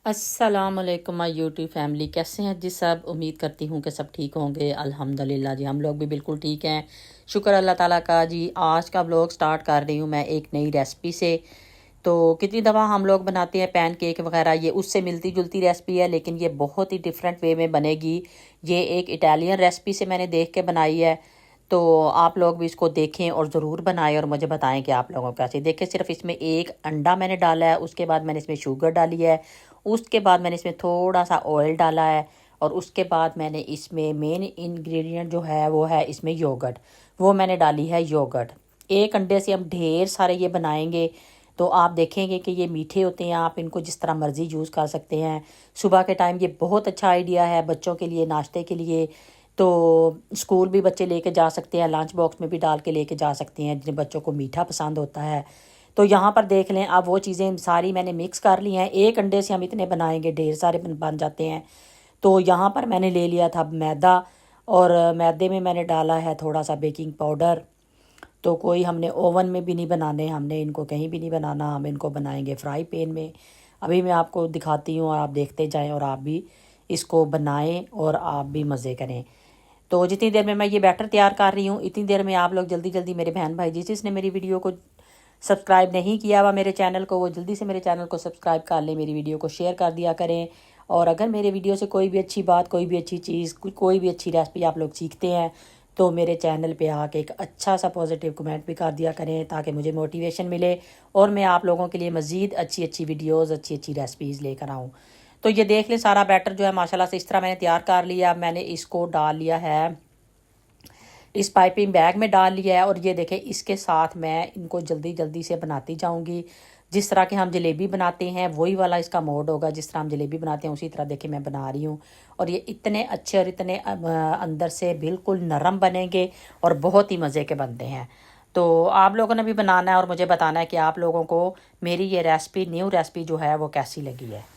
अस्सलामुअलैकुम my YouTube family, कैसे हैं जी सब। उम्मीद करती हूँ कि सब ठीक होंगे। अल्हम्दुलिल्लाह जी, हम लोग भी बिल्कुल ठीक हैं, शुक्र अल्लाह ताला का जी। आज का व्लॉग स्टार्ट कर रही हूँ मैं एक नई रेसिपी से। तो कितनी दफ़ा हम लोग बनाते हैं पैन केक वगैरह, ये उससे मिलती जुलती रेसिपी है, लेकिन ये बहुत ही डिफरेंट वे में बनेगी। ये एक इटालियन रेसिपी से मैंने देख के बनाई है। तो आप लोग भी इसको देखें और ज़रूर बनाएं और मुझे बताएं कि आप लोगों को कैसे। देखें, सिर्फ इसमें एक अंडा मैंने डाला है, उसके बाद मैंने इसमें शुगर डाली है, उसके बाद मैंने इसमें थोड़ा सा ऑयल डाला है, और उसके बाद मैंने इसमें मेन इंग्रेडिएंट जो है वो है इसमें योगर्ट। वो मैंने डाली है योगर्ट। एक अंडे से हम ढेर सारे ये बनाएंगे। तो आप देखेंगे कि ये मीठे होते हैं, आप इनको जिस तरह मर्ज़ी यूज़ कर सकते हैं। सुबह के टाइम ये बहुत अच्छा आइडिया है बच्चों के लिए, नाश्ते के लिए। तो स्कूल भी बच्चे लेके जा सकते हैं, लंच बॉक्स में भी डाल के लेके जा सकते हैं जिन बच्चों को मीठा पसंद होता है। तो यहाँ पर देख लें, अब वो चीज़ें सारी मैंने मिक्स कर ली हैं। एक अंडे से हम इतने बनाएंगे, ढेर सारे बन जाते हैं। तो यहाँ पर मैंने ले लिया था मैदा, और मैदे में मैंने डाला है थोड़ा सा बेकिंग पाउडर। तो कोई हमने ओवन में भी नहीं बनाने, हमने इनको कहीं भी नहीं बनाना, हम इनको बनाएंगे फ्राई पैन में। अभी मैं आपको दिखाती हूँ और आप देखते जाएं, और आप भी इसको बनाएं और आप भी मज़े करें। तो जितनी देर में मैं ये बैटर तैयार कर रही हूँ, इतनी देर में आप लोग जल्दी जल्दी मेरे बहन भाई जिसने मेरी वीडियो को सब्सक्राइब नहीं किया हुआ मेरे चैनल को, वो जल्दी से मेरे चैनल को सब्सक्राइब कर लें, मेरी वीडियो को शेयर कर दिया करें। और अगर मेरे वीडियो से कोई भी अच्छी बात, कोई भी अच्छी चीज़, कोई भी अच्छी रेसिपी आप लोग सीखते हैं, तो मेरे चैनल पे आके एक अच्छा सा पॉजिटिव कमेंट भी कर दिया करें, ताकि मुझे मोटिवेशन मिले और मैं आप लोगों के लिए मज़ीद अच्छी अच्छी वीडियोज़, अच्छी अच्छी रेसिपीज़ लेकर आऊँ। तो ये देख लें, सारा बैटर जो है माशाल्लाह से इस तरह मैंने तैयार कर लिया। मैंने इसको डाल लिया है, इस पाइपिंग बैग में डाल लिया है। और ये देखें, इसके साथ मैं इनको जल्दी जल्दी से बनाती जाऊंगी। जिस तरह के हम जलेबी बनाते हैं वही वाला इसका मोड होगा, जिस तरह हम जलेबी बनाते हैं उसी तरह देखें मैं बना रही हूँ। और ये इतने अच्छे और इतने अंदर से बिल्कुल नरम बनेंगे और बहुत ही मज़े के बनते हैं। तो आप लोगों ने भी बनाना है और मुझे बताना है कि आप लोगों को मेरी ये रेसिपी, न्यू रेसिपी जो है वो कैसी लगी है।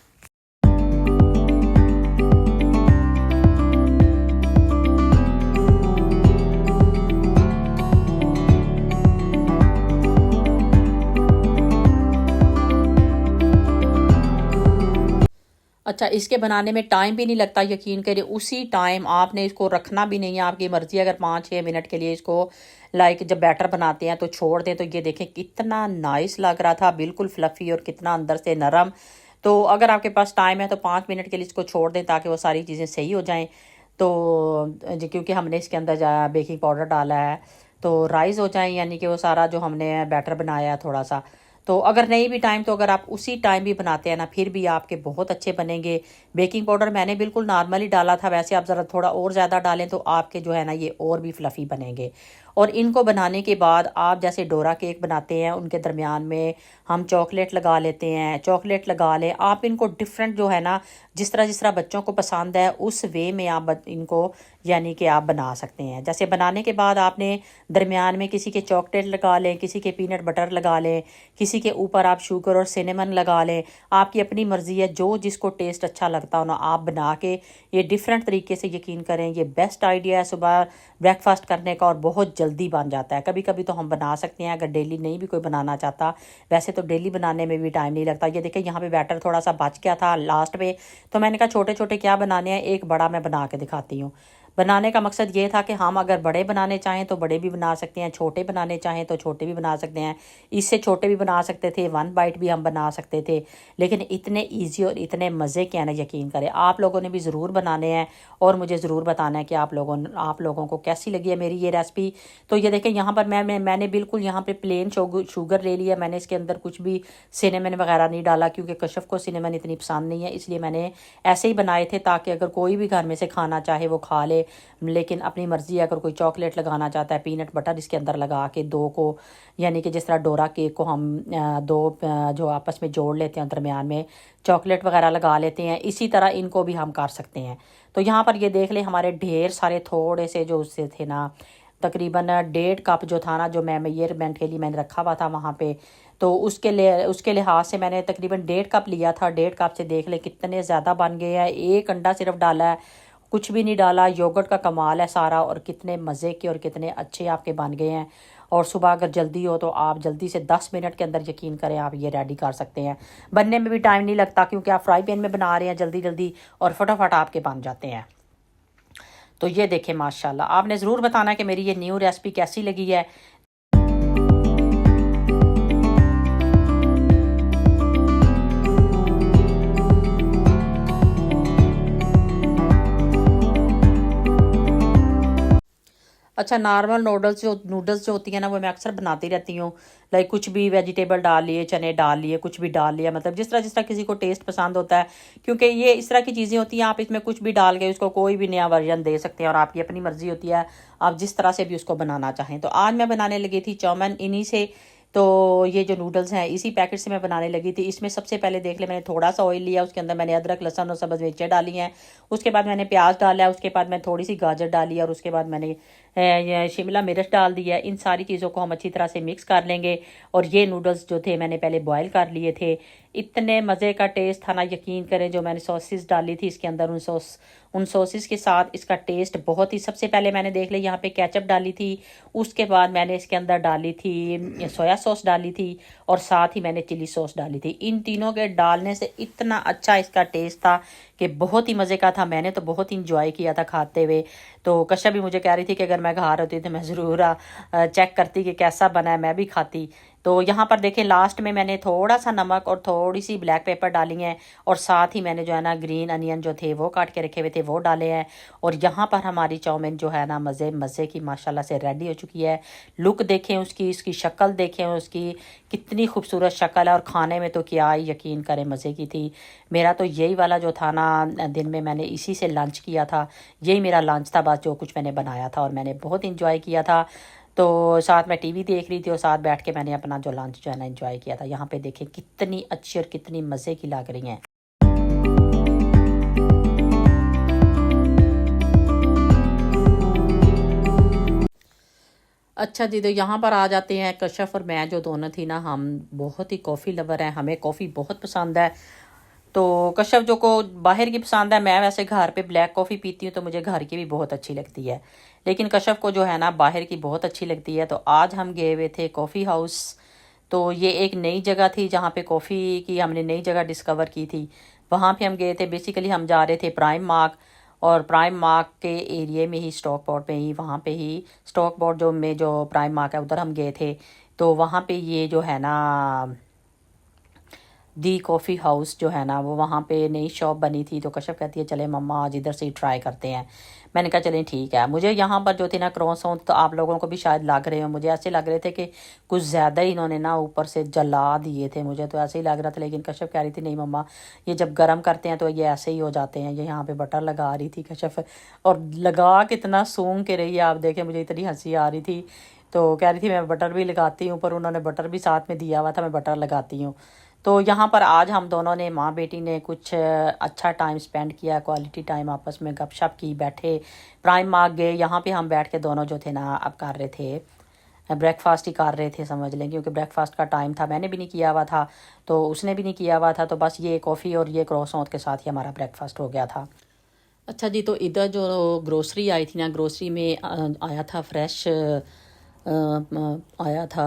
अच्छा, इसके बनाने में टाइम भी नहीं लगता, यकीन करिए। उसी टाइम आपने इसको रखना भी नहीं है, आपकी मर्ज़ी। अगर 5-6 मिनट के लिए इसको जब बैटर बनाते हैं तो छोड़ दें। तो ये देखें कितना नाइस लग रहा था, बिल्कुल फ्लफ़ी और कितना अंदर से नरम। तो अगर आपके पास टाइम है तो 5 मिनट के लिए इसको छोड़ दें, ताकि वो सारी चीज़ें सही हो जाएँ। तो क्योंकि हमने इसके अंदर बेकिंग पाउडर डाला है, तो राइज़ हो जाएँ, यानी कि वो सारा जो हमने बैटर बनाया है थोड़ा सा। तो अगर नहीं भी टाइम, तो अगर आप उसी टाइम भी बनाते हैं ना, फिर भी आपके बहुत अच्छे बनेंगे। बेकिंग पाउडर मैंने बिल्कुल नॉर्मली डाला था, वैसे आप ज़रा थोड़ा और ज़्यादा डालें तो आपके जो है ना ये और भी फ्लफ़ी बनेंगे। और इनको बनाने के बाद आप जैसे डोरा केक बनाते हैं, उनके दरमियान में हम चॉकलेट लगा लेते हैं। चॉकलेट लगा लें आप, इनको डिफरेंट जो है ना, जिस तरह बच्चों को पसंद है उस वे में आप इनको यानी कि आप बना सकते हैं। जैसे बनाने के बाद आपने दरमियान में किसी के चॉकलेट लगा लें, किसी के पीनट बटर लगा लें, किसी के ऊपर आप शुगर और सिनेमन लगा लें। आपकी अपनी मर्ज़ी है, जो जिसको टेस्ट अच्छा लगता हो ना, आप बना के ये डिफरेंट तरीके से, यकीन करें ये बेस्ट आइडिया है सुबह ब्रेकफास्ट करने का, और बहुत जल्दी बन जाता है। कभी कभी तो हम बना सकते हैं, अगर डेली नहीं भी कोई बनाना चाहता। वैसे तो डेली बनाने में भी टाइम नहीं लगता। ये देखिए, यहाँ पे बैटर थोड़ा सा बच गया था लास्ट में, तो मैंने कहा छोटे छोटे क्या बनाने हैं, एक बड़ा मैं बना के दिखाती हूँ। बनाने का मकसद ये था कि हम अगर बड़े बनाने चाहें तो बड़े भी बना सकते हैं, छोटे बनाने चाहें तो छोटे भी बना सकते हैं। इससे छोटे भी बना सकते थे, 1 बाइट भी हम बना सकते थे। लेकिन इतने इजी और इतने मज़े के हैं ना, यकीन करें आप लोगों ने भी ज़रूर बनाने हैं, और मुझे ज़रूर बताना है कि आप लोगों को कैसी लगी है मेरी ये रेसिपी। तो ये देखें, यहाँ पर मैंने बिल्कुल यहाँ पे प्लेन शुगर ले लिया। मैंने इसके अंदर कुछ भी सिनेमन वगैरह नहीं डाला, क्योंकि कशफ को सिनेमन इतनी पसंद नहीं है, इसलिए मैंने ऐसे ही बनाए थे, ताकि अगर कोई भी घर में से खाना चाहे वो खा ले। लेकिन अपनी मर्ज़ी, अगर कोई चॉकलेट लगाना चाहता है, पीनट बटर इसके अंदर लगा के दो को, यानी कि जिस तरह डोरा केक को हम दो जो आपस में जोड़ लेते हैं, दरमियान में चॉकलेट वगैरह लगा लेते हैं, इसी तरह इनको भी हम कर सकते हैं। तो यहाँ पर ये देख लें, हमारे ढेर सारे थोड़े से जो उससे थे ना, तकरीबन 1.5 कप जो था ना, जो मैं मेजरमेंट के लिए मैंने रखा हुआ था वहाँ पे, तो उसके लिहाज से मैंने तकरीबन 1.5 कप लिया था। 1.5 कप से देख ले कितने ज़्यादा बन गए हैं। एक अंडा सिर्फ डाला है, कुछ भी नहीं डाला। योगर्ट का कमाल है सारा, और कितने मज़े के और कितने अच्छे आपके बन गए हैं। और सुबह अगर जल्दी हो तो आप जल्दी से 10 मिनट के अंदर यकीन करें आप ये रेडी कर सकते हैं। बनने में भी टाइम नहीं लगता क्योंकि आप फ्राई पैन में बना रहे हैं जल्दी जल्दी और फटाफट आपके बन जाते हैं। तो ये देखें माशाल्लाह, आपने ज़रूर बताना कि मेरी ये न्यू रेसिपी कैसी लगी है। अच्छा, नॉर्मल नूडल्स जो होती है ना वो मैं अक्सर बनाती रहती हूँ। लाइक कुछ भी वेजिटेबल डाल लिए, चने डाल लिए, कुछ भी डाल लिया, मतलब जिस तरह किसी को टेस्ट पसंद होता है, क्योंकि ये इस तरह की चीज़ें होती हैं। आप इसमें कुछ भी डाल के उसको कोई भी नया वर्जन दे सकते हैं और आपकी अपनी मर्ज़ी होती है आप जिस तरह से भी उसको बनाना चाहें। तो आज मैं बनाने लगी थी चाउमीन इन्हीं से। तो ये जो नूडल्स हैं इसी पैकेट से मैं बनाने लगी थी। इसमें सबसे पहले देख ले, मैंने थोड़ा सा ऑयल लिया, उसके अंदर मैंने अदरक, लहसुन और सब्ज़ मिर्चें डाली हैं। उसके बाद मैंने प्याज डाला है, उसके बाद मैंने थोड़ी सी गाजर डाली और उसके बाद मैंने ये शिमला मिर्च डाल दिया। इन सारी चीज़ों को हम अच्छी तरह से मिक्स कर लेंगे। और ये नूडल्स जो थे मैंने पहले बॉयल कर लिए थे। इतने मज़े का टेस्ट था ना, यकीन करें। जो मैंने सॉसेस डाली थी इसके अंदर, उन सॉसेस के साथ इसका टेस्ट बहुत ही, सबसे पहले मैंने देख लिया यहाँ पे केचप डाली थी, उसके बाद मैंने इसके अंदर डाली थी सोया सॉस डाली थी और साथ ही मैंने चिली सॉस डाली थी। इन तीनों के डालने से इतना अच्छा इसका टेस्ट था कि बहुत ही मज़े का था। मैंने तो बहुत ही इंजॉय किया था खाते हुए। तो कश्यप भी मुझे कह रही थी कि अगर मैं घर होती तो मैं ज़रूर चेक करती कि कैसा बना है, मैं भी खाती। तो यहाँ पर देखें लास्ट में मैंने थोड़ा सा नमक और थोड़ी सी ब्लैक पेपर डाली हैं और साथ ही मैंने जो है ना ग्रीन अनियन जो थे वो काट के रखे हुए थे वो डाले हैं। और यहाँ पर हमारी चाउमीन जो है ना मज़े की माशाल्लाह से रेडी हो चुकी है। लुक देखें उसकी शक्ल देखें उसकी, कितनी खूबसूरत शक्ल है और खाने में तो क्या ही यकीन करें मज़े की थी। मेरा तो यही वाला जो था ना, दिन में मैंने इसी से लंच किया था। यही मेरा लंच था बस, जो कुछ मैंने बनाया था और मैंने बहुत इंजॉय किया था। तो साथ में टीवी देख रही थी और साथ बैठ के मैंने अपना जो लंच जो है ना एंजॉय किया था। यहाँ पे देखें कितनी अच्छी और कितनी मज़े की लग रही हैं। अच्छा जी, तो यहाँ पर आ जाते हैं कश्यप और मैं जो दोनों थी ना, हम बहुत ही कॉफ़ी लवर हैं, हमें कॉफ़ी बहुत पसंद है। तो कश्यप जो को बाहर की पसंद है, मैं वैसे घर पे ब्लैक कॉफ़ी पीती हूँ तो मुझे घर की भी बहुत अच्छी लगती है, लेकिन कश्यप को जो है ना बाहर की बहुत अच्छी लगती है। तो आज हम गए हुए थे कॉफ़ी हाउस। तो ये एक नई जगह थी जहाँ पे कॉफ़ी की हमने नई जगह डिस्कवर की थी। वहाँ पे हम गए थे, बेसिकली हम जा रहे थे प्राइम मार्क, और प्राइम मार्क के एरिए में ही स्टॉक बोर्ड में ही, वहाँ पे ही स्टॉक बोर्ड जो प्राइम मार्क है उधर हम गए थे। तो वहाँ पे ये जो है ना दी कॉफ़ी हाउस जो है ना वो वहाँ पे नई शॉप बनी थी। तो कश्यप कहती है चले मम्मा आज इधर से ही ट्राई करते हैं। मैंने कहा चलें ठीक है। मुझे यहाँ पर जो थे ना क्रॉसॉन, तो आप लोगों को भी शायद लग रहे हो, मुझे ऐसे लग रहे थे कि कुछ ज़्यादा ही इन्होंने ना ऊपर से जला दिए थे, मुझे तो ऐसे ही लग रहा था। लेकिन कश्यप कह रही थी नहीं मम्मा ये जब गर्म करते हैं तो ये ऐसे ही हो जाते हैं। ये यहाँ पे बटर लगा रही थी कश्यप, और लगा कितना सूंघ के रही है आप देखें, मुझे इतनी हंसी आ रही थी। तो कह रही थी मैं बटर भी लगाती हूँ, पर उन्होंने बटर भी साथ में दिया हुआ था, मैं बटर लगाती हूँ। तो यहाँ पर आज हम दोनों ने, माँ बेटी ने, कुछ अच्छा टाइम स्पेंड किया, क्वालिटी टाइम, आपस में गपशप की, बैठे, प्राइम मार्क गए। यहाँ पे हम बैठ के दोनों जो थे ना अब कर रहे थे ब्रेकफास्ट ही कर रहे थे समझ लें, क्योंकि ब्रेकफास्ट का टाइम था। मैंने भी नहीं किया हुआ था तो उसने भी नहीं किया हुआ था, तो बस ये कॉफ़ी और ये क्रॉसॉन के साथ ही हमारा ब्रेकफास्ट हो गया था। अच्छा जी, तो इधर जो ग्रोसरी आई थी ना, ग्रोसरी में आया था फ्रेश, आया था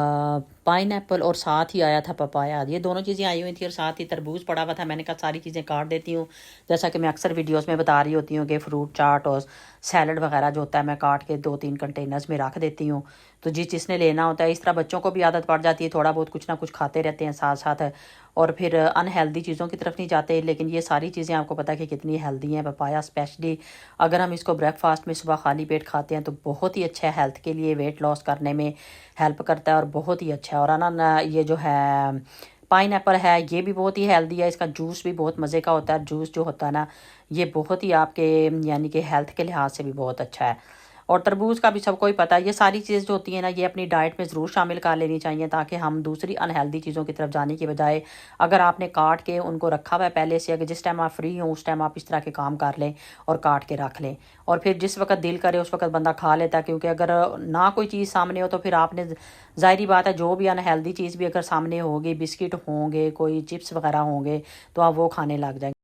पाइनएप्पल और साथ ही आया था पपाया। ये दोनों चीज़ें आई हुई थी और साथ ही तरबूज पड़ा हुआ था। मैंने कहा सारी चीज़ें काट देती हूँ, जैसा कि मैं अक्सर वीडियोस में बता रही होती हूँ कि फ्रूट चाट और सैलड वगैरह जो होता है मैं काट के 2-3 कंटेनर्स में रख देती हूँ। तो जिसने लेना होता है, इस तरह बच्चों को भी आदत पड़ जाती है, थोड़ा बहुत कुछ ना कुछ खाते रहते हैं साथ साथ, और फिर अनहेल्दी चीज़ों की तरफ नहीं जाते। लेकिन ये सारी चीज़ें आपको पता है कि कितनी हेल्दी हैं। पपाया स्पेशली अगर हम इसको ब्रेकफास्ट में सुबह खाली पेट खाते हैं तो बहुत ही अच्छा है हेल्थ के लिए, वेट लॉस करने में हेल्प करता है और बहुत ही अच्छा है। और ना ये जो है पाइनएप्पल है ये भी बहुत ही हेल्दी है, इसका जूस भी बहुत मज़े का होता है। जूस जो होता है ना ये बहुत ही आपके यानी कि हेल्थ के लिहाज से भी बहुत अच्छा है। और तरबूज का भी सबको ही पता है। ये सारी चीज़ जो होती है ना ये अपनी डाइट में ज़रूर शामिल कर लेनी चाहिए, ताकि हम दूसरी अनहेल्दी चीज़ों की तरफ जाने की बजाय, अगर आपने काट के उनको रखा हुआ है पहले से, अगर जिस टाइम आप फ्री हो उस टाइम आप इस तरह के काम कर लें और काट के रख लें, और फिर जिस वक्त दिल करे उस वक्त बंदा खा लेता है। क्योंकि अगर ना कोई चीज़ सामने हो तो फिर आपने, ज़ाहिरी बात है, जो भी अनहेल्दी चीज़ भी अगर सामने होगी, बिस्किट होंगे, कोई चिप्स वगैरह होंगे, तो आप वो खाने लग जाएंगे।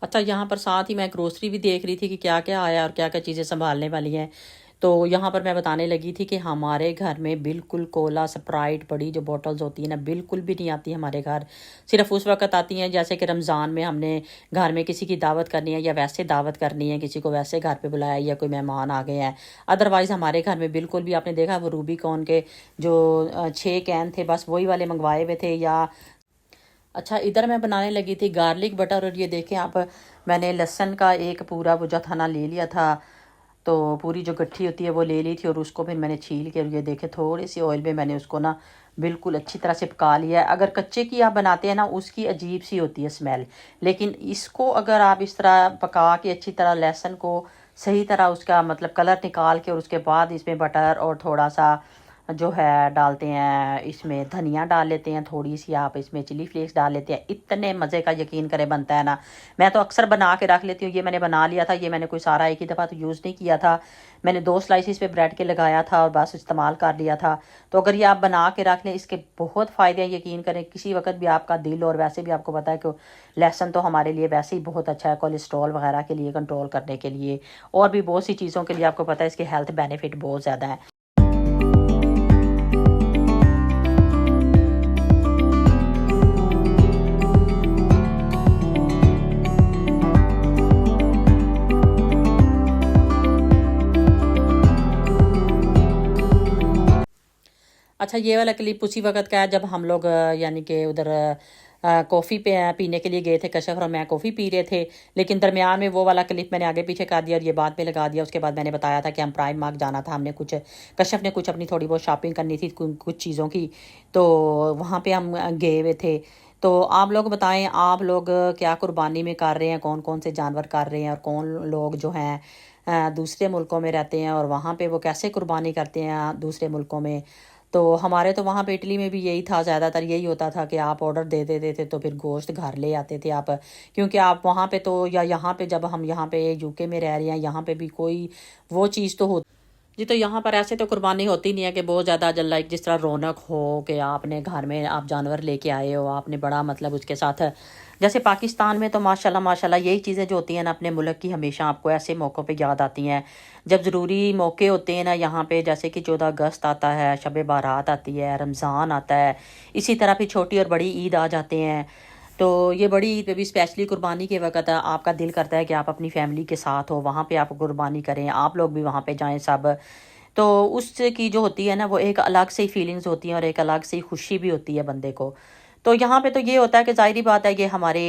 अच्छा, यहाँ पर साथ ही मैं ग्रोसरी भी देख रही थी कि क्या क्या आया और क्या क्या चीज़ें संभालने वाली हैं। तो यहाँ पर मैं बताने लगी थी कि हमारे घर में बिल्कुल कोला स्प्राइट बड़ी जो बॉटल्स होती हैं ना, बिल्कुल भी नहीं आती हमारे घर। सिर्फ उस वक्त आती हैं जैसे कि रमज़ान में हमने घर में किसी की दावत करनी है, या वैसे दावत करनी है, किसी को वैसे घर पे बुलाया, या कोई मेहमान आ गए हैं। अदरवाइज़ हमारे घर में बिल्कुल भी, आपने देखा वो रूबीकॉन के जो 6 कैन थे, बस वही वाले मंगवाए हुए थे। या अच्छा, इधर मैं बनाने लगी थी गार्लिक बटर, और ये देखें आप, मैंने लहसुन का एक पूरा वो जो था ना ले लिया था। तो पूरी जो गट्ठी होती है वो ले ली थी, और उसको फिर मैंने छील के, और ये देखे थोड़ी सी ऑयल में मैंने उसको ना बिल्कुल अच्छी तरह से पका लिया है। अगर कच्चे की आप बनाते हैं ना, उसकी अजीब सी होती है स्मेल। लेकिन इसको अगर आप इस तरह पका के अच्छी तरह लहसुन को सही तरह उसका मतलब कलर निकाल के, और उसके बाद इसमें बटर और थोड़ा सा जो है डालते हैं, इसमें धनिया डाल लेते हैं, थोड़ी सी आप इसमें चिली फ्लेक्स डाल लेते हैं, इतने मज़े का यकीन करें बनता है ना। मैं तो अक्सर बना के रख लेती हूँ। ये मैंने बना लिया था, ये मैंने कोई सारा एक ही दफ़ा तो यूज़ नहीं किया था। मैंने 2 स्लाइसिस पे ब्रेड के लगाया था और बस इस्तेमाल कर लिया था। तो अगर ये आप बना के रख लें, इसके बहुत फ़ायदे हैं, यकीन करें। किसी वक्त भी आपका दिल, और वैसे भी आपको पता है कि लहसुन तो हमारे लिए वैसे ही बहुत अच्छा है, कोलेस्ट्रॉल वगैरह के लिए कंट्रोल करने के लिए, और भी बहुत सी चीज़ों के लिए आपको पता है इसके हेल्थ बेनिफिट बहुत ज़्यादा है। अच्छा, ये वाला क्लिप उसी वक़्त का है जब हम लोग यानी कि उधर कॉफ़ी पे पीने के लिए गए थे। कशफ और मैं कॉफ़ी पी रहे थे, लेकिन दरमियान में वो वाला क्लिप मैंने आगे पीछे कर दिया और ये बाद में लगा दिया। उसके बाद मैंने बताया था कि हम प्राइम मार्क जाना था, हमने कुछ, कशफ ने कुछ अपनी थोड़ी बहुत शॉपिंग करनी थी कुछ चीज़ों की, तो वहाँ पे हम गए हुए थे। तो आप लोग बताएं, आप लोग क्या कुर्बानी में कर रहे हैं, कौन कौन से जानवर कर रहे हैं, और कौन लोग जो हैं दूसरे मुल्कों में रहते हैं, और वहाँ पे वो कैसे कुर्बानी करते हैं दूसरे मुल्कों में। तो हमारे तो वहाँ पे इटली में भी यही था, ज़्यादातर यही होता था कि आप ऑर्डर दे देते थे तो फिर गोश्त घर ले आते थे आप। क्योंकि आप वहाँ पे तो, या यहाँ पे जब हम यहाँ पे यूके में रह रहे हैं, यहाँ पे भी कोई वो चीज़ तो हो जी। तो यहाँ पर ऐसे तो कुर्बानी होती नहीं है कि बहुत ज़्यादा जल, लाइक जिस तरह रौनक हो कि आपने घर में आप जानवर लेके आए हो, आपने बड़ा मतलब उसके साथ, जैसे पाकिस्तान में तो माशाल्लाह माशाल्लाह यही चीज़ें जो होती हैं ना अपने मुल्क की, हमेशा आपको ऐसे मौक़ों पे याद आती हैं जब ज़रूरी मौके होते हैं ना। यहाँ पे जैसे कि 14 अगस्त आता है, शब बारात आती है, रमज़ान आता है, इसी तरह फिर छोटी और बड़ी ईद आ जाते हैं। तो ये बड़ी ईद पे भी स्पेशली कुर्बानी के वक़्त आपका दिल करता है कि आप अपनी फैमिली के साथ हो, वहाँ पे आप कुर्बानी करें, आप लोग भी वहाँ पे जाएँ सब। तो उसकी जो होती है ना, वो एक अलग से ही फीलिंग्स होती हैं, और एक अलग से ही खुशी भी होती है बंदे को। तो यहाँ पे तो ये होता है कि ज़ाहिर-सी बात है, ये हमारे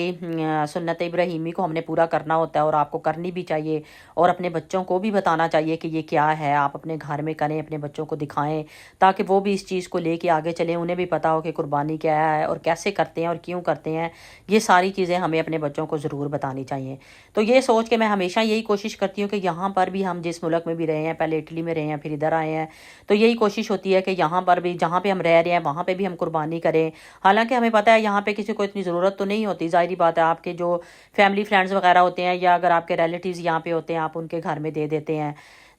सुन्नत इब्राहीमी को हमने पूरा करना होता है, और आपको करनी भी चाहिए, और अपने बच्चों को भी बताना चाहिए कि ये क्या है। आप अपने घर में करें, अपने बच्चों को दिखाएँ, ताकि वो भी इस चीज़ को लेके आगे चलें, उन्हें भी पता हो कि कुर्बानी क्या है और कैसे करते हैं और क्यों करते हैं। ये सारी चीज़ें हमें अपने बच्चों को ज़रूर बतानी चाहिए। तो ये सोच के मैं हमेशा यही कोशिश करती हूँ कि यहाँ पर भी, हम जिस मुल्क में भी रहे हैं, पहले इटली में रहे हैं, फिर इधर आए हैं, तो यही कोशिश होती है कि यहाँ पर भी, जहाँ पे हम रह रहे हैं, वहाँ पे भी हम कुर्बानी करें। हालाँकि हमें पता है यहाँ पे किसी को इतनी ज़रूरत तो नहीं होती, ज़ाहिर-सी बात है। आपके जो फैमिली फ्रेंड्स वगैरह होते हैं, या अगर आपके रिलेटिव्स यहाँ पे होते हैं, आप उनके घर में दे देते हैं,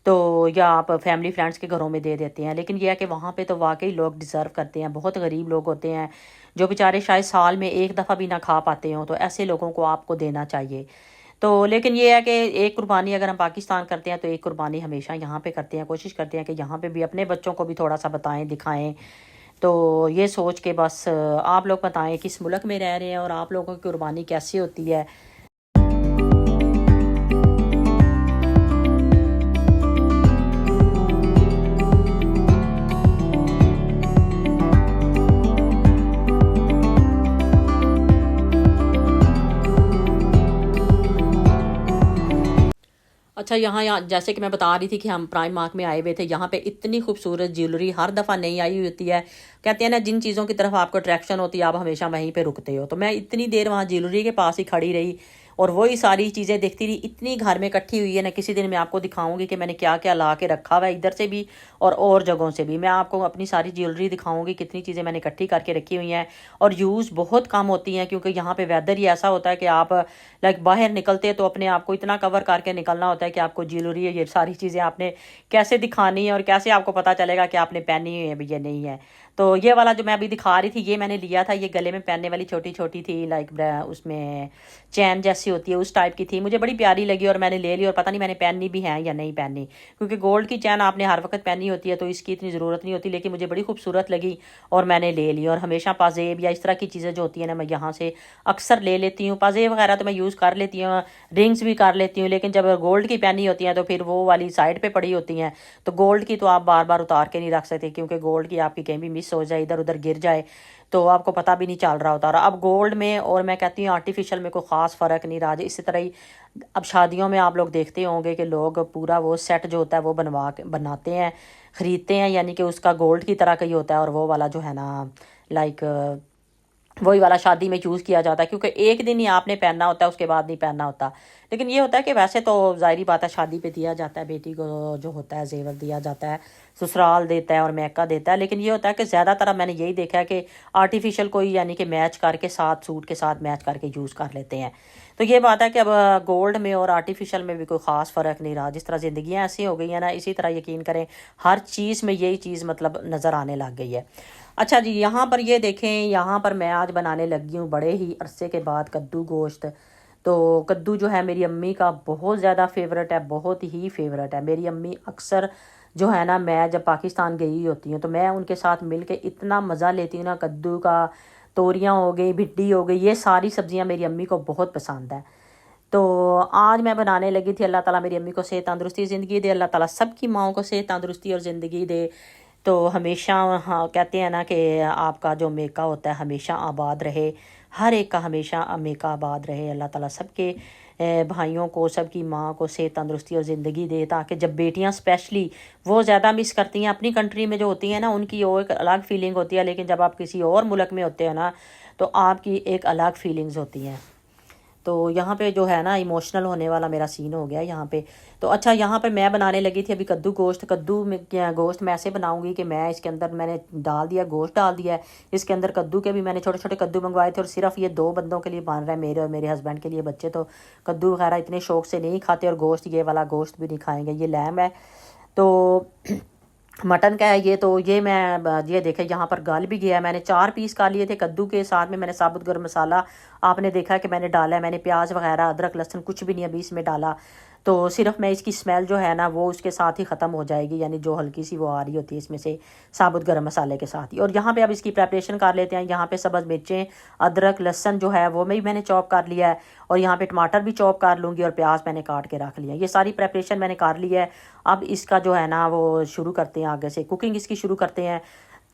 तो या आप फैमिली फ्रेंड्स के घरों में दे देते हैं। लेकिन ये है कि वहाँ पे तो वाक़ई लोग डिज़र्व करते हैं। बहुत गरीब लोग होते हैं जो बेचारे शायद साल में एक दफ़ा भी ना खा पाते हों, तो ऐसे लोगों को आपको देना चाहिए। तो लेकिन ये है कि एक कुर्बानी अगर हम पाकिस्तान करते हैं, तो एक कुर्बानी हमेशा यहाँ पे करते हैं। कोशिश करते हैं कि यहाँ पे भी अपने बच्चों को भी थोड़ा-सा बताएँ, दिखाएँ। तो ये सोच के बस आप लोग बताएँ किस मुल्क में रह रहे हैं, और आप लोगों की कुर्बानी कैसी होती है? अच्छा, यहाँ जैसे कि मैं बता रही थी कि हम प्राइम मार्क में आए हुए थे, यहाँ पे इतनी खूबसूरत ज्वेलरी हर दफ़ा नई आई हुई होती है। कहते हैं ना, जिन चीज़ों की तरफ आपको अट्रैक्शन होती है, आप हमेशा वहीं पे रुकते हो। तो मैं इतनी देर वहाँ ज्वेलरी के पास ही खड़ी रही, और वही सारी चीज़ें देखती रही। इतनी घर में इकट्ठी हुई है ना, किसी दिन मैं आपको दिखाऊंगी कि मैंने क्या क्या ला के रखा हुआ है, इधर से भी और जगहों से भी। मैं आपको अपनी सारी ज्वेलरी दिखाऊंगी, कितनी चीज़ें मैंने इकट्ठी करके रखी हुई हैं, और यूज़ बहुत कम होती हैं, क्योंकि यहाँ पे वेदर ही ऐसा होता है कि आप लाइक बाहर निकलते हैं तो अपने आप को इतना कवर करके निकलना होता है कि आपको ज्वेलरी, ये सारी चीज़ें आपने कैसे दिखानी है, और कैसे आपको पता चलेगा कि आपने पहनी हुई है भी या नहीं है। तो ये वाला जो मैं अभी दिखा रही थी ये मैंने लिया था, ये गले में पहनने वाली छोटी छोटी थी, लाइक उसमें चैन जैसी होती है उस टाइप की थी, मुझे बड़ी प्यारी लगी और मैंने ले ली। और पता नहीं मैंने पहननी भी है या नहीं पहननी, क्योंकि गोल्ड की चैन आपने हर वक्त पहनी होती है तो इसकी इतनी ज़रूरत नहीं होती, लेकिन मुझे बड़ी खूबसूरत लगी और मैंने ले ली। और हमेशा पाजेब या इस तरह की चीज़ें जो होती हैं ना मैं यहाँ से अक्सर ले लेती हूँ। पाजेब वगैरह तो मैं यूज़ कर लेती हूँ, रिंग्स भी कर लेती हूँ, लेकिन जब गोल्ड की पहनी होती हैं तो फिर वो वाली साइड पे पड़ी होती हैं, तो गोल्ड की तो आप बार बार उतार के नहीं रख सकते, क्योंकि गोल्ड की आपकी कहीं भी मिस हो जाए, इधर उधर गिर जाए तो आपको पता भी नहीं चल रहा होता। और अब गोल्ड में और मैं कहती हूँ आर्टिफिशियल में कोई ख़ास फ़र्क नहीं रहा। इसी तरह ही अब शादियों में आप लोग देखते होंगे कि लोग पूरा वो सेट जो होता है वो बनवा के बनाते हैं, ख़रीदते हैं, यानी कि उसका गोल्ड की तरह का ही होता है, और वो वाला जो है ना लाइक वही वाला शादी में यूज़ किया जाता है, क्योंकि एक दिन ही आपने पहनना होता है, उसके बाद नहीं पहनना होता। लेकिन ये होता है कि वैसे तो ज़ाहिरी बात है शादी पे दिया जाता है, बेटी को जो होता है जेवर दिया जाता है, ससुराल देता है और मैका देता है। लेकिन ये होता है कि ज़्यादातर मैंने यही देखा है कि आर्टिफिशियल कोई यानी कि मैच करके साथ सूट के साथ मैच करके यूज़ कर लेते हैं। तो ये बात है कि अब गोल्ड में और आर्टिफिशियल में भी कोई ख़ास फ़र्क नहीं रहा। जिस तरह ज़िंदगियाँ ऐसी हो गई हैं ना, इसी तरह यकीन करें हर चीज़ में यही चीज़ मतलब नज़र आने लग गई है। अच्छा जी, यहाँ पर ये देखें, यहाँ पर मैं आज बनाने लगी हूँ बड़े ही अरसे के बाद कद्दू गोश्त। तो कद्दू जो है मेरी अम्मी का बहुत ज़्यादा फेवरेट है, बहुत ही फेवरेट है। मेरी अम्मी अक्सर जो है ना, मैं जब पाकिस्तान गई होती हूँ तो मैं उनके साथ मिल के इतना मज़ा लेती हूँ ना, कद्दू का, तोरियाँ हो गई, भिड्डी हो गई, ये सारी सब्ज़ियाँ मेरी अम्मी को बहुत पसंद है। तो आज मैं बनाने लगी थी। अल्लाह ताला मेरी अम्मी को सेहत तंदुरुस्ती ज़िंदगी दे, अल्लाह ताला सबकी माओं को सेहत तंदुरुस्ती और ज़िंदगी दे। तो हमेशा, हाँ, कहते हैं ना कि आपका जो मेका होता है हमेशा आबाद रहे, हर एक का हमेशा मेका आबाद रहे। अल्लाह ताला सबके भाइयों को, सबकी माँ को सेहत तंदुरुस्ती और ज़िंदगी दे, ताकि जब बेटियाँ स्पेशली वो ज़्यादा मिस करती हैं अपनी कंट्री में जो होती हैं ना, उनकी वो एक अलग फीलिंग होती है, लेकिन जब आप किसी और मुल्क में होते हो ना तो आपकी एक अलग फीलिंग्स होती हैं। तो यहाँ पे जो है ना इमोशनल होने वाला मेरा सीन हो गया यहाँ पे। तो अच्छा, यहाँ पे मैं बनाने लगी थी अभी कद्दू गोश्त। कद्दू में क्या गोश्त मैं ऐसे बनाऊंगी कि मैं इसके अंदर मैंने डाल दिया, गोश्त डाल दिया है, इसके अंदर कद्दू के भी मैंने छोटे छोटे कद्दू मंगवाए थे, और सिर्फ ये 2 बंदों के लिए बन रहा है, मेरे और मेरे हस्बैंड के लिए। बच्चे तो कद्दू वगैरह इतने शौक से नहीं खाते, और गोश्त ये वाला गोश्त भी नहीं खाएंगे। ये लैम है तो मटन का है ये। तो ये मैं ये देखे यहाँ पर गल भी गया है। मैंने 4 पीस खा लिए थे कद्दू के, साथ में मैंने साबुत गर्म मसाला आपने देखा कि मैंने डाला है, मैंने प्याज वगैरह अदरक लहसुन कुछ भी नहीं अभी इसमें डाला। तो सिर्फ मैं इसकी स्मेल जो है ना वो उसके साथ ही ख़त्म हो जाएगी, यानी जो हल्की सी वो आ रही होती है इसमें से साबुत गर्म मसाले के साथ ही। और यहाँ पे अब इसकी प्रेपरेशन कर लेते हैं। यहाँ पे सब्ज़ मिर्चें, अदरक लहसुन जो है वो मैंने चॉप कर लिया है, और यहाँ पे टमाटर भी चॉप कर लूँगी, और प्याज मैंने काट के रख लिया। ये सारी प्रेपरेशन मैंने कर ली है। अब इसका जो है ना वो शुरू करते हैं, आगे से कुकिंग इसकी शुरू करते हैं।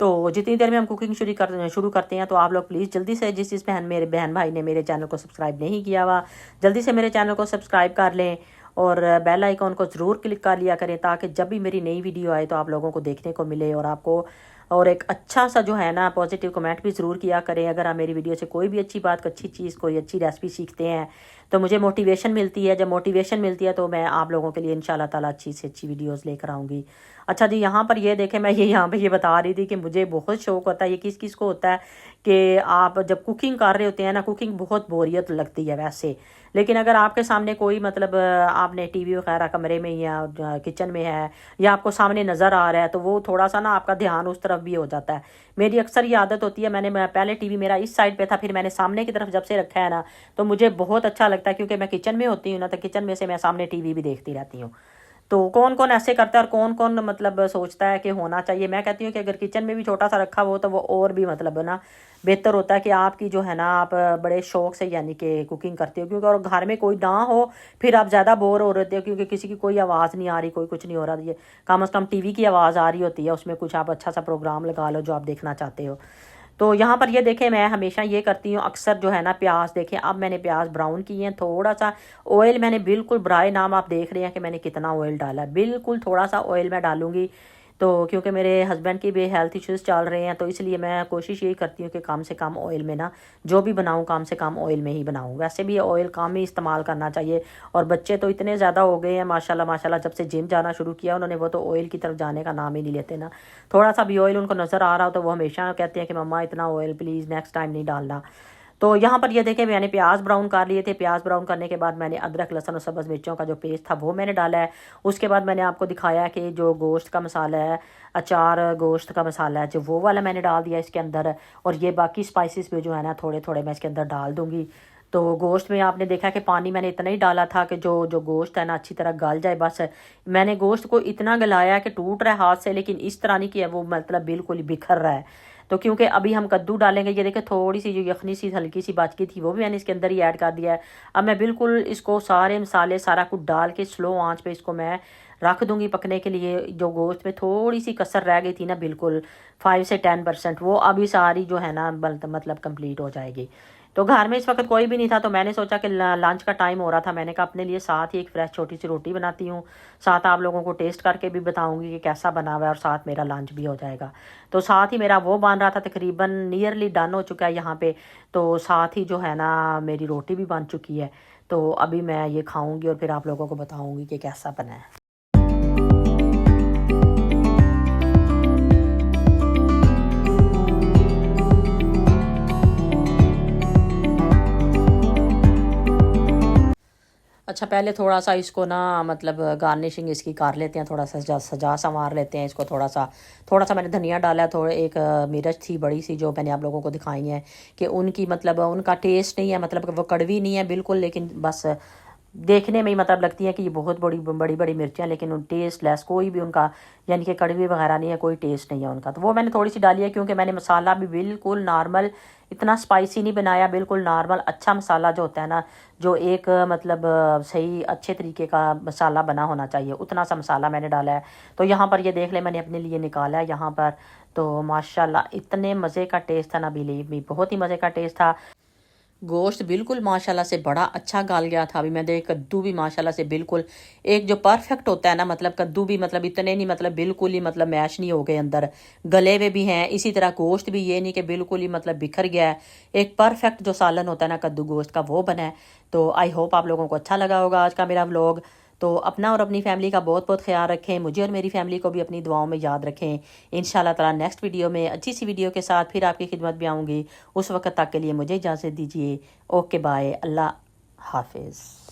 तो जितनी देर में हम कुकिंग शुरू करते हैं तो आप लोग प्लीज़ जल्दी से, जिस मेरे बहन भाई ने मेरे चैनल को सब्सक्राइब नहीं किया हुआ, जल्दी से मेरे चैनल को सब्सक्राइब कर लें, और बेल आइकॉन को ज़रूर क्लिक कर लिया करें, ताकि जब भी मेरी नई वीडियो आए तो आप लोगों को देखने को मिले, और आपको और एक अच्छा सा जो है ना पॉजिटिव कमेंट भी ज़रूर किया करें। अगर आप मेरी वीडियो से कोई भी अच्छी बात, अच्छी चीज़, कोई अच्छी रेसिपी सीखते हैं तो मुझे मोटिवेशन मिलती है। जब मोटिवेशन मिलती है तो मैं आप लोगों के लिए इंशाल्लाह ताला अच्छी से अच्छी वीडियोस लेकर आऊँगी। अच्छा जी, यहाँ पर ये देखें, मैं ये यहाँ पे ये बता रही थी कि मुझे बहुत शौक होता है, ये किस किस को होता है कि आप जब कुकिंग कर रहे होते हैं ना, कुकिंग बहुत बोरियत लगती है वैसे, लेकिन अगर आपके सामने कोई मतलब आपने टीवी वगैरह कमरे में या किचन में है, या आपको सामने नज़र आ रहा है, तो वो थोड़ा सा ना आपका ध्यान उस तरफ भी हो जाता है। मेरी अक्सर ये आदत होती है, मैं पहले टीवी मेरा इस साइड पे था, फिर मैंने सामने की तरफ जब से रखा है ना तो मुझे बहुत अच्छा लगता है, क्योंकि मैं किचन में होती हूँ ना, तो किचन में से मैं सामने टीवी भी देखती रहती हूँ। तो कौन कौन ऐसे करता है और कौन कौन मतलब सोचता है कि होना चाहिए। मैं कहती हूँ कि अगर किचन में भी छोटा सा रखा हो तो वो और भी मतलब ना बेहतर होता है, कि आपकी जो है ना आप बड़े शौक से यानी कि कुकिंग करते हो, क्योंकि और घर में कोई ना हो फिर आप ज़्यादा बोर हो रहे हो, क्योंकि किसी की कोई आवाज़ नहीं आ रही, कोई कुछ नहीं हो रहा। ये कम अज़ कम टीवी की आवाज़ आ रही होती है, उसमें कुछ आप अच्छा सा प्रोग्राम लगा लो जो आप देखना चाहते हो। तो यहाँ पर ये देखें, मैं हमेशा ये करती हूँ अक्सर जो है ना, प्याज देखें, अब मैंने प्याज ब्राउन किए हैं, थोड़ा सा ऑयल मैंने बिल्कुल ब्राई, नाम आप देख रहे हैं कि मैंने कितना ऑयल डाला है, बिल्कुल थोड़ा सा ऑयल मैं डालूंगी। तो क्योंकि मेरे हस्बैंड की भी हेल्थ इश्यूज़ चल रहे हैं, तो इसलिए मैं कोशिश यही करती हूँ कि कम से कम ऑयल में ना जो भी बनाऊँ, कम से कम ऑयल में ही बनाऊँ। वैसे भी ऑयल कम ही इस्तेमाल करना चाहिए। और बच्चे तो इतने ज़्यादा हो गए हैं माशाल्लाह माशाल्लाह, जब से जिम जाना शुरू किया उन्होंने, वो तो ऑयल की तरफ जाने का नाम ही नहीं लेते ना। थोड़ा सा भी ऑयल उनको नज़र आ रहा हो तो वो हमेशा कहते हैं कि मम्मा इतना ऑयल प्लीज़ नेक्स्ट टाइम नहीं डालना। तो यहाँ पर ये देखें मैंने प्याज ब्राउन कर लिए थे। प्याज ब्राउन करने के बाद मैंने अदरक लहसुन और सब्ज़ मिर्चों का जो पेस्ट था वो मैंने डाला है। उसके बाद मैंने आपको दिखाया कि जो गोश्त का मसाला है, अचार गोश्त का मसाला है, जो वो वाला मैंने डाल दिया इसके अंदर। और ये बाकी स्पाइसेस भी जो है ना थोड़े थोड़े मैं इसके अंदर डाल दूँगी। तो गोश्त में आपने देखा कि पानी मैंने इतना ही डाला था कि जो जो गोश्त है ना अच्छी तरह गल जाए। बस मैंने गोश्त को इतना गलाया कि टूट रहा है हाथ से, लेकिन इस तरह नहीं किया वो मतलब बिल्कुल ही बिखर रहा है। तो क्योंकि अभी हम कद्दू डालेंगे, ये देखिए थोड़ी सी जो यखनी सी हल्की सी बच गई थी वो भी मैंने इसके अंदर ही ऐड कर दिया है। अब मैं बिल्कुल इसको सारे मसाले सारा कुछ डाल के स्लो आंच पे इसको मैं रख दूंगी पकने के लिए। जो गोश्त में थोड़ी सी कसर रह गई थी ना, बिल्कुल 5 से 10%, वो अभी सारी जो है ना मतलब कंप्लीट हो जाएगी। तो घर में इस वक्त कोई भी नहीं था, तो मैंने सोचा कि लंच का टाइम हो रहा था, मैंने कहा अपने लिए साथ ही एक फ्रेश छोटी सी रोटी बनाती हूँ, साथ आप लोगों को टेस्ट करके भी बताऊंगी कि कैसा बना हुआ है, और साथ मेरा लंच भी हो जाएगा। तो साथ ही मेरा वो बन रहा था, तकरीबन नियरली डन हो चुका है यहाँ पे। तो साथ ही जो है ना मेरी रोटी भी बन चुकी है। तो अभी मैं ये खाऊंगी और फिर आप लोगों को बताऊंगी कि कैसा बना है। अच्छा, पहले थोड़ा सा इसको ना मतलब गार्निशिंग इसकी कर लेते हैं, थोड़ा सा सजा सजा संवार लेते हैं इसको। थोड़ा सा मैंने धनिया डाला है, थोड़ा एक मिर्च थी बड़ी सी जो मैंने आप लोगों को दिखाई है कि उनकी मतलब उनका टेस्ट नहीं है, मतलब वो कड़वी नहीं है बिल्कुल, लेकिन बस देखने में ही मतलब लगती है कि ये बहुत बड़ी बड़ी बड़ी मिर्चियाँ, लेकिन उन टेस्ट लेस कोई भी उनका यानी कि कड़वी वगैरह नहीं है, कोई टेस्ट नहीं है उनका। तो वो मैंने थोड़ी सी डाली है क्योंकि मैंने मसाला भी बिल्कुल नॉर्मल, इतना स्पाइसी नहीं बनाया, बिल्कुल नॉर्मल अच्छा मसाला जो होता है ना, जो एक मतलब सही अच्छे तरीके का मसाला बना होना चाहिए, उतना सा मसाला मैंने डाला है। तो यहाँ पर ये देख ले मैंने अपने लिए निकाला है यहाँ पर। तो माशाल्लाह इतने मज़े का टेस्ट था ना, बिलीव मी, बहुत ही मज़े का टेस्ट था। गोश्त बिल्कुल माशाल्लाह से बड़ा अच्छा गल गया था। अभी मैं देख कद्दू भी माशाल्लाह से बिल्कुल एक जो परफेक्ट होता है ना, मतलब कद्दू भी मतलब इतने नहीं मतलब बिल्कुल ही मतलब मैश नहीं हो गए, अंदर गले हुए भी हैं। इसी तरह गोश्त भी ये नहीं कि बिल्कुल ही मतलब बिखर गया है। एक परफेक्ट जो सालन होता है ना कद्दू गोश्त का, वो बना है। तो आई होप आप लोगों को अच्छा लगा होगा आज का मेरा व्लॉग। तो अपना और अपनी फैमिली का बहुत बहुत ख्याल रखें, मुझे और मेरी फैमिली को भी अपनी दुआओं में याद रखें। इंशाल्लाह ताला नेक्स्ट वीडियो में अच्छी सी वीडियो के साथ फिर आपकी खिदमत में आऊँगी। उस वक्त तक के लिए मुझे इजाज़त दीजिए। ओके बाय, अल्लाह हाफिज़।